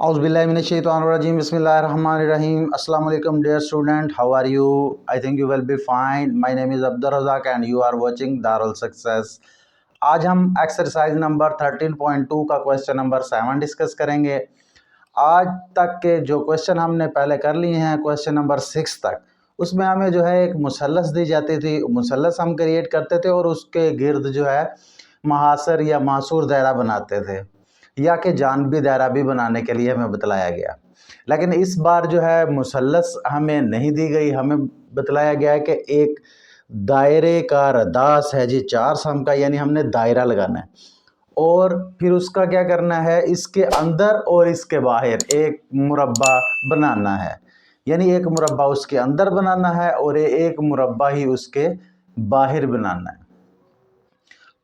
Auzubillahiminash-shaytanir-rajim. Bismillahir-rahmanir-rahim. Assalamu alaikum, dear student. How are you? I think you will be fine. My name is Abdur Razak and you are watching Darul Success. आज हम exercise number 13.2 का question number 7 discuss करेंगे। आज तक के जो question हमने पहले कर लिए हैं, क्वेश्चन नंबर 6 तक, उसमें हमें जो है एक मुसल्लस दी जाती थी। मुसल्लस हम क्रिएट करते थे और उसके गिर्द जो है महासर या मासूर दायरा बनाते थे, या कि जानबी दायरा भी बनाने के लिए हमें बतलाया गया। लेकिन इस बार जो है मुसल्लस हमें नहीं दी गई, हमें बतलाया गया है कि एक दायरे का रदास है जी 4 सम का, यानी हमने दायरा लगाना है और फिर उसका क्या करना है, इसके अंदर और इसके बाहर एक मुरब्बा बनाना है। यानी एक मुरब्बा उसके अंदर बनाना है और एक मुरब्बा ही उसके बाहर बनाना है।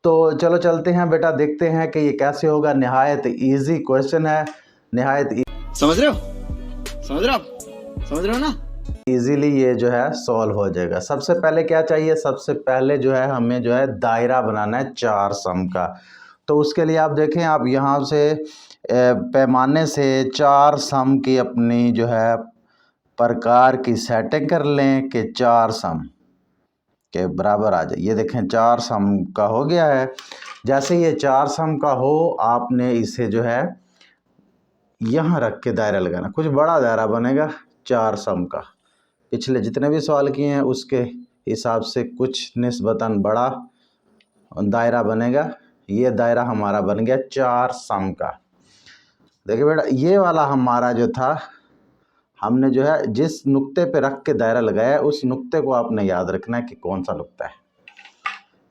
तो चलो चलते हैं बेटा, देखते हैं कि ये कैसे होगा। निहायत इजी क्वेश्चन है, निहायत समझ रहे हो ना। इजीली ये जो है सॉल्व हो जाएगा। सबसे पहले क्या चाहिए, सबसे पहले जो है हमें जो है दायरा बनाना है 4 सम का। तो उसके लिए आप देखें, आप यहाँ से पैमाने से 4 सम की अपनी जो है प्रकार की सेटिंग कर लें कि 4 सम के बराबर आ जाए। ये देखें 4 सम का हो गया है। जैसे ये 4 सम का हो, आपने इसे जो है यहाँ रख के दायरा लगाना। कुछ बड़ा दायरा बनेगा 4 सम का। पिछले जितने भी सवाल किए हैं उसके हिसाब से कुछ निस्बतन बड़ा दायरा बनेगा। ये दायरा हमारा बन गया 4 सम का। देखिए बेटा, ये वाला हमारा जो था, हमने जो है जिस नुक्ते पे रख के दायरा लगाया है उस नुक्ते को आपने याद रखना है कि कौन सा नुक्ता है।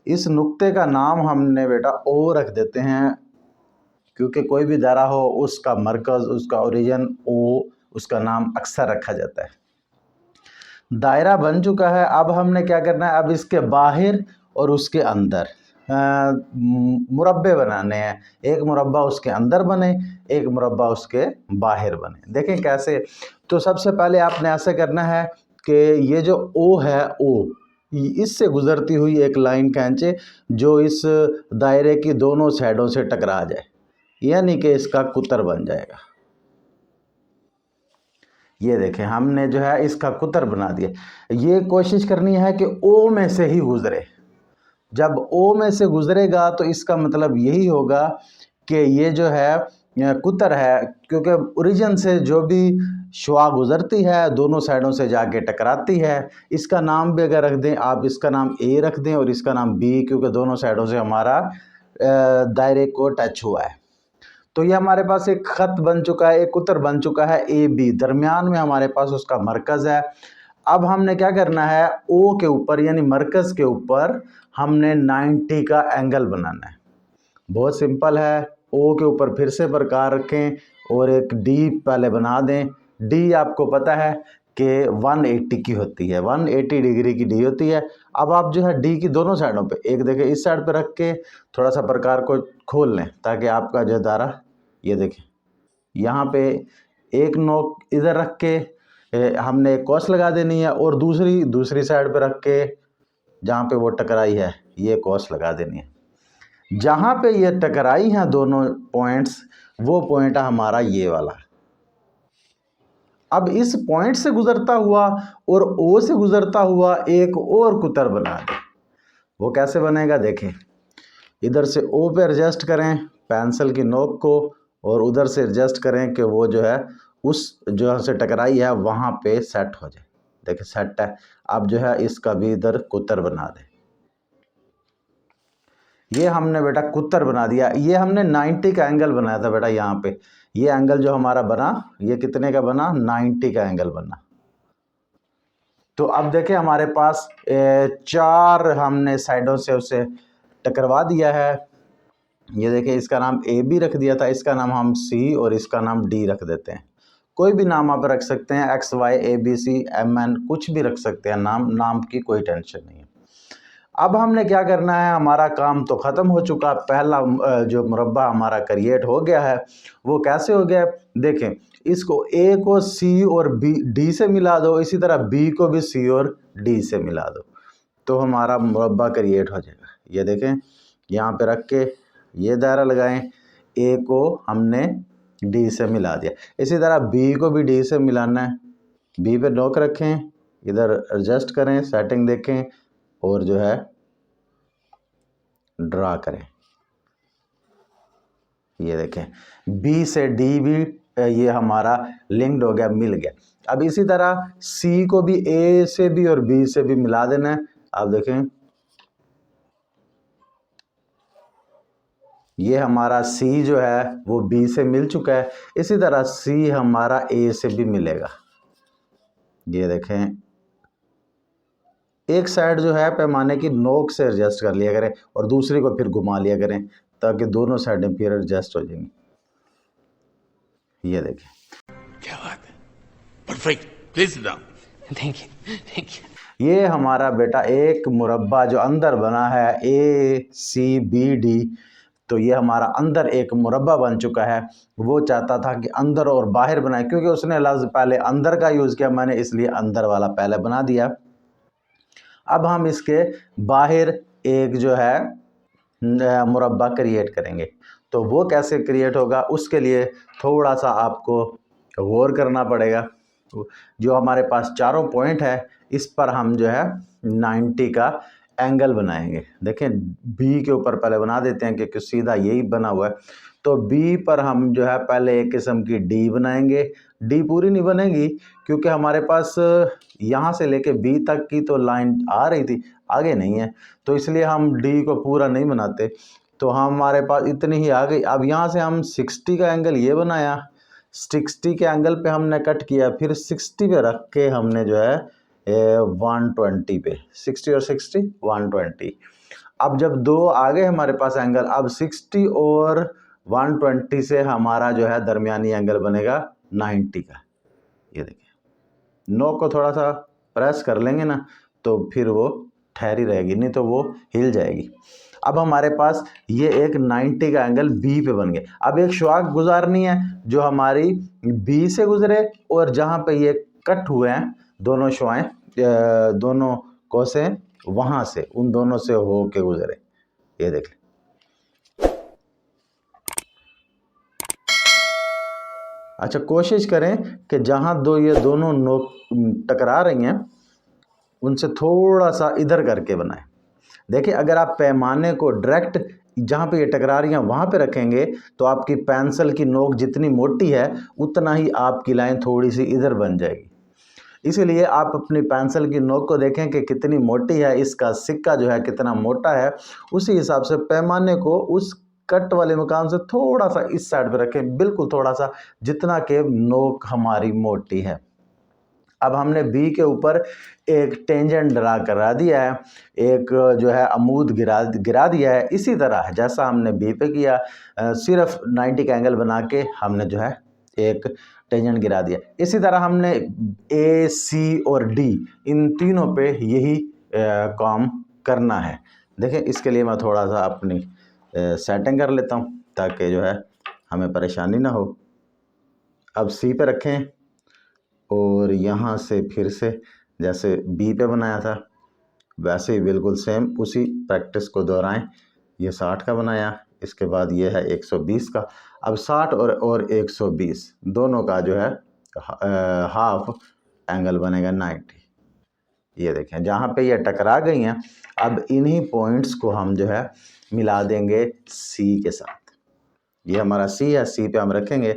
इस नुक्ते का नाम हमने बेटा ओ रख देते हैं, क्योंकि कोई भी दायरा हो उसका मरकज़, उसका ओरिजिन ओ, उसका नाम अक्सर रखा जाता है। दायरा बन चुका है। अब हमने क्या करना है, अब इसके बाहर और उसके अंदर मुरब्बे बनाने हैं। एक मुरब्बा उसके अंदर बने, एक मुरब्बा उसके बाहर बने। देखें कैसे। तो सबसे पहले आपने ऐसे करना है कि ये जो ओ है, ओ इससे गुजरती हुई एक लाइन खींचे जो इस दायरे की दोनों साइडों से टकरा जाए, यानी कि इसका कुतर बन जाएगा। ये देखें, हमने जो है इसका कुतर बना दिया। ये कोशिश करनी है कि ओ में से ही गुजरे। जब ओ में से गुजरेगा तो इसका मतलब यही होगा कि ये जो है कुतर है, क्योंकि ओरिजिन से जो भी शुआ गुजरती है दोनों साइडों से जाके टकराती है। इसका नाम भी अगर रख दें आप, इसका नाम ए रख दें और इसका नाम बी, क्योंकि दोनों साइडों से हमारा दायरे को टच हुआ है। तो ये हमारे पास एक ख़त बन चुका है, एक कुतर बन चुका है ए बी। दरमियान में हमारे पास उसका मरकज़ है। अब हमने क्या करना है, ओ के ऊपर यानी मरकज़ के ऊपर हमने 90 का एंगल बनाना है। बहुत सिंपल है। ओ के ऊपर फिर से प्रकार रखें और एक डी पहले बना दें। डी आपको पता है कि 180 की होती है, 180 डिग्री की डी होती है। अब आप जो है डी की दोनों साइडों पे, एक देखें इस साइड पे रख के थोड़ा सा प्रकार को खोल लें ताकि आपका जो दायरा, ये देखें यहाँ पे एक नोक इधर रख के हमने एक कॉस लगा देनी है और दूसरी साइड पे रख के जहाँ पे वो टकराई है ये कॉस लगा देनी है। जहाँ पे ये टकराई हैं दोनों पॉइंट्स, वो पॉइंट है हमारा ये वाला। अब इस पॉइंट से गुजरता हुआ और ओ से गुजरता हुआ एक और कुतर बना दे। वो कैसे बनेगा देखें। इधर से ओ पे एडजस्ट करें पेंसिल की नोक को और उधर से एडजस्ट करें कि वो जो है उस जो से टकराई है वहाँ पे सेट हो जाए। देखिए सेट है। अब जो है इसका भी इधर कुतर बना दें। ये हमने बेटा कुतर बना दिया। ये हमने 90 का एंगल बनाया था बेटा। यहाँ पे ये एंगल जो हमारा बना, ये कितने का बना, 90 का एंगल बना। तो अब देखें हमारे पास 4 हमने साइडों से उसे टकरवा दिया है। ये देखें, इसका नाम ए बी रख दिया था, इसका नाम हम सी और इसका नाम डी रख देते हैं। कोई भी नाम आप रख सकते हैं, X Y A B C M N, कुछ भी रख सकते हैं। नाम की कोई टेंशन नहीं है। अब हमने क्या करना है, हमारा काम तो ख़त्म हो चुका। पहला जो मुरब्बा हमारा क्रिएट हो गया है, वो कैसे हो गया देखें। इसको ए को सी और बी डी से मिला दो, इसी तरह बी को भी सी और डी से मिला दो, तो हमारा मुरब्बा क्रिएट हो जाएगा। ये देखें, यहाँ पे रख के ये दायरा लगाएं। ए को हमने डी से मिला दिया। इसी तरह बी को भी डी से मिलाना है। बी पे नोक रखें, इधर एडजस्ट करें, सेटिंग देखें और जो है ड्रा करें। ये देखें बी से डी भी ये हमारा लिंक्ड हो गया, मिल गया। अब इसी तरह सी को भी ए से भी और बी से भी मिला देना है। आप देखें ये हमारा सी जो है वो बी से मिल चुका है। इसी तरह सी हमारा ए से भी मिलेगा। ये देखें एक साइड जो है पैमाने की नोक से एडजस्ट कर लिया करें और दूसरी को फिर घुमा लिया करें ताकि दोनों साइडें फिर एडजस्ट हो जाएंगी। ये देखें क्या बात है, perfect, please sit down. Thank you, thank you. ये हमारा बेटा एक मुरब्बा जो अंदर बना है ए सी बी डी, तो ये हमारा अंदर एक मुरब्बा बन चुका है। वो चाहता था कि अंदर और बाहर बनाए, क्योंकि उसने लफ्ज़ पहले अंदर का यूज़ किया, मैंने इसलिए अंदर वाला पहले बना दिया। अब हम इसके बाहर एक जो है मुरब्बा क्रिएट करेंगे। तो वो कैसे क्रिएट होगा उसके लिए थोड़ा सा आपको गौर करना पड़ेगा। जो हमारे पास चारों पॉइंट है इस पर हम जो है 90 का एंगल बनाएंगे। देखें बी के ऊपर पहले बना देते हैं क्योंकि सीधा यही बना हुआ है। तो बी पर हम जो है पहले एक किस्म की डी बनाएंगे। डी पूरी नहीं बनेगी क्योंकि हमारे पास यहाँ से लेके बी तक की तो लाइन आ रही थी, आगे नहीं है, तो इसलिए हम डी को पूरा नहीं बनाते। तो हमारे पास इतनी ही आ गई। अब यहाँ से हम 60 का एंगल ये बनाया, 60 के एंगल पे हमने कट किया, फिर 60 पे रख के हमने जो है 120 पे 60 और 60 120। अब जब दो आ गए हमारे पास एंगल, अब 60 और 120 से हमारा जो है दरमियानी एंगल बनेगा 90 का। ये देखिए नोक को थोड़ा सा प्रेस कर लेंगे ना तो फिर वो ठहरी रहेगी, नहीं तो वो हिल जाएगी। अब हमारे पास ये एक 90 का एंगल बी पे बन गया। अब एक शुआक गुजारनी है जो हमारी बी से गुजरे और जहाँ पे ये कट हुए हैं दोनों शुआएं, दोनों कोसें वहाँ से, उन दोनों से हो के गुजरे। ये देख लें, अच्छा कोशिश करें कि जहाँ दो ये दोनों नोक टकरा रही हैं उनसे थोड़ा सा इधर करके बनाएं। देखिए अगर आप पैमाने को डायरेक्ट जहाँ पे ये टकरा रही हैं वहाँ पे रखेंगे तो आपकी पेंसिल की नोक जितनी मोटी है उतना ही आपकी लाइन थोड़ी सी इधर बन जाएगी। इसीलिए आप अपनी पेंसिल की नोक को देखें कि कितनी मोटी है, इसका सिक्का जो है कितना मोटा है, उसी हिसाब से पैमाने को उस कट वाले मकाम से थोड़ा सा इस साइड पे रखें, बिल्कुल थोड़ा सा, जितना के नोक हमारी मोटी है। अब हमने बी के ऊपर एक टेंजेंट ड्रा करा दिया है, एक जो है अमूद गिरा दिया है। इसी तरह जैसा हमने बी पे किया, सिर्फ 90 का एंगल बना के हमने जो है एक टेंजेंट गिरा दिया। इसी तरह हमने ए सी और डी इन तीनों पे यही काम करना है। देखें इसके लिए मैं थोड़ा सा अपनी सेटिंग कर लेता हूँ ताकि जो है हमें परेशानी ना हो। अब सी पे रखें और यहाँ से फिर से जैसे बी पे बनाया था वैसे ही बिल्कुल सेम उसी प्रैक्टिस को दोहराएं। ये 60 का बनाया, इसके बाद ये है 120 का। अब 60 और 120 दोनों का जो है हाफ एंगल बनेगा 90। ये देखें जहाँ पे ये टकरा गई हैं, अब इन्हीं पॉइंट्स को हम जो है मिला देंगे सी के साथ। ये हमारा सी है, सी पे हम रखेंगे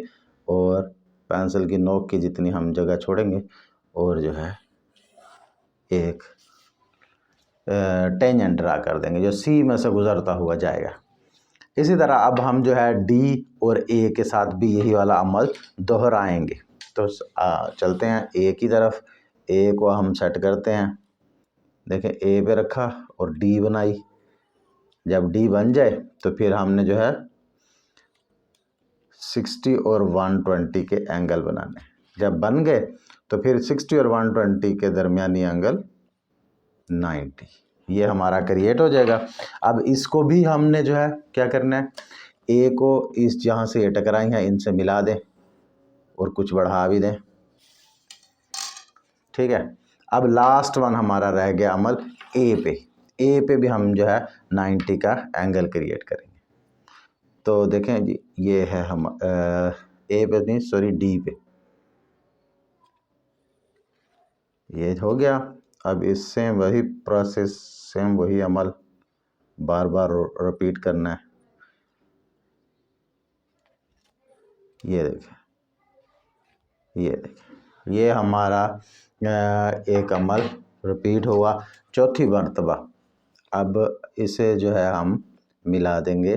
और पेंसिल की नोक की जितनी हम जगह छोड़ेंगे और जो है एक टेंजेंट ड्रा कर देंगे जो सी में से गुजरता हुआ जाएगा। इसी तरह अब हम जो है डी और ए के साथ भी यही वाला अमल दोहराएंगे। तो चलते हैं ए की तरफ। ए को हम सेट करते हैं। देखें ए पे रखा और डी बनाई। जब डी बन जाए तो फिर हमने जो है 60 और 120 के एंगल बनाने। जब बन गए तो फिर 60 और 120 के दरमियानी एंगल 90। ये हमारा क्रिएट हो जाएगा। अब इसको भी हमने जो है क्या करना है, ए को इस जहाँ से ये टकराई हैं इनसे मिला दें और कुछ बढ़ा भी दें। ठीक है, अब लास्ट वन हमारा रह गया अमल ए पे। ए पे भी हम जो है 90 का एंगल क्रिएट करेंगे। तो देखें जी ये है हम ए पे नहीं, सॉरी डी पे। ये हो गया। अब इससे वही प्रोसेस, सेम वही अमल बार बार रिपीट करना है। ये देखें, ये हमारा एक अमल रिपीट हुआ चौथी मर्तबा। अब इसे जो है हम मिला देंगे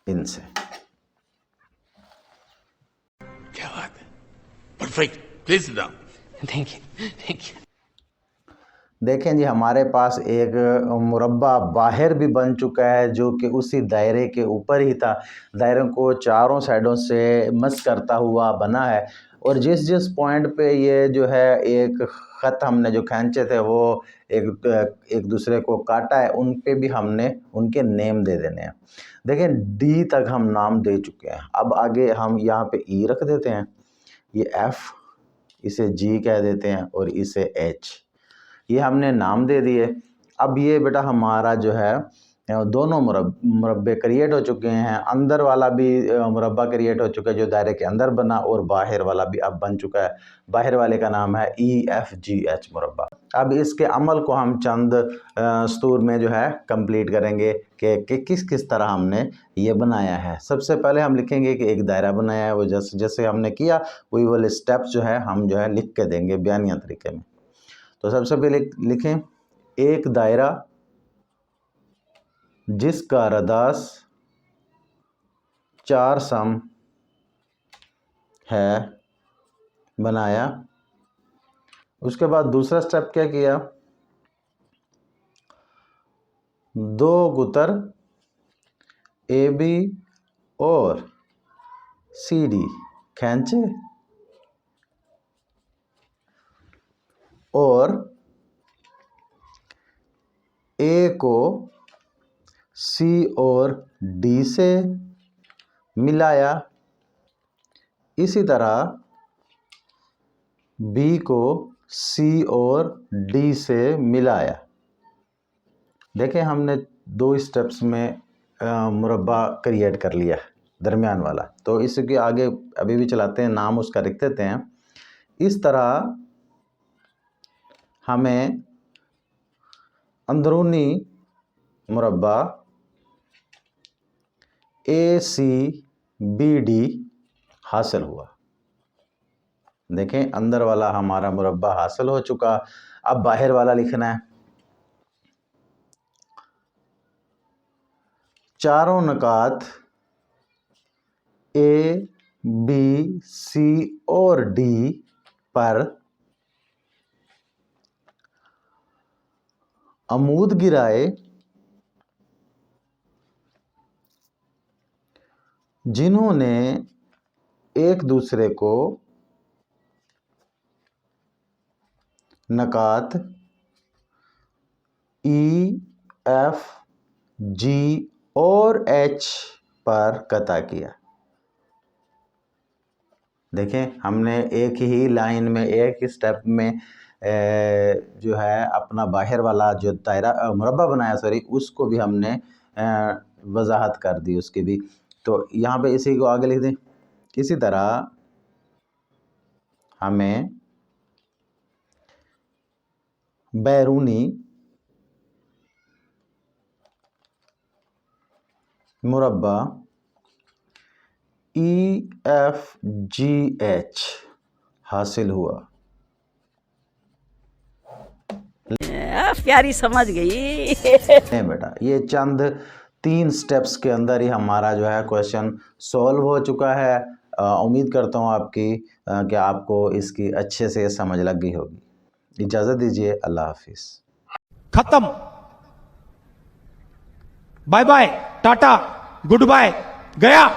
इनसे। क्या बात है, perfect, please down. Thank you, thank you. देखें जी, हमारे पास एक मुरब्बा बाहर भी बन चुका है जो कि उसी दायरे के ऊपर ही था। दायरे को चारों साइडों से मस करता हुआ बना है, और जिस जिस पॉइंट पे ये जो है एक ख़त हमने जो खींचे थे वो एक दूसरे को काटा है, उन पे भी हमने उनके नेम दे देने हैं। देखें, डी तक हम नाम दे चुके हैं। अब आगे हम यहाँ पे ई रख देते हैं, ये एफ़, इसे जी कह देते हैं, और इसे एच, ये हमने नाम दे दिए। अब ये बेटा हमारा जो है दोनों मुरब्बे क्रिएट हो चुके हैं। अंदर वाला भी मुरब्बा क्रिएट हो चुका है जो दायरे के अंदर बना, और बाहर वाला भी अब बन चुका है। बाहर वाले का नाम है EFGH मुरब्बा। अब इसके अमल को हम चंद सतूर में जो है कंप्लीट करेंगे कि किस किस तरह हमने ये बनाया है। सबसे पहले हम लिखेंगे कि एक दायरा बनाया है, वो जैसे हमने किया वही वाले स्टेप्स जो है हम जो है लिख के देंगे बयानिया तरीके में। तो सबसे पहले लिखें, एक दायरा जिसका रदास 4 सम है बनाया। उसके बाद दूसरा स्टेप क्या किया, 2 गुतर AB और CD खींचे, और A को C और D से मिलाया। इसी तरह B को C और D से मिलाया। देखें, हमने 2 स्टेप्स में मुरब्बा क्रिएट कर लिया दरमियान वाला। तो इसके आगे अभी भी चलाते हैं, नाम उसका लिख देते हैं। इस तरह हमें अंदरूनी मुरब्बा ACBD हासिल हुआ। देखें, अंदर वाला हमारा मुरब्बा हासिल हो चुका। अब बाहर वाला लिखना है। चारों नकात A, B, C और D पर अमूद गिराए जिन्होंने एक दूसरे को नकात E, F, G और H पर कता किया। देखें, हमने एक ही लाइन में, एक ही स्टेप में जो है अपना बाहर वाला जो दायरा मुरब्बा बनाया, सॉरी, उसको भी हमने वजाहत कर दी उसकी भी। तो यहाँ पे इसी को आगे लिख दें। इसी तरह हमें बैरूनी मुरब्बा EFGH हासिल हुआ। प्यारी समझ गई। नहीं बेटा, ये चंद 3 स्टेप्स के अंदर ही हमारा जो है क्वेश्चन सॉल्व हो चुका है। उम्मीद करता हूँ कि आपको इसकी अच्छे से समझ लग गई होगी। इजाज़त दीजिए, अल्लाह हाफिज़। खत्म, बाय बाय, टाटा, गुड बाय, गया।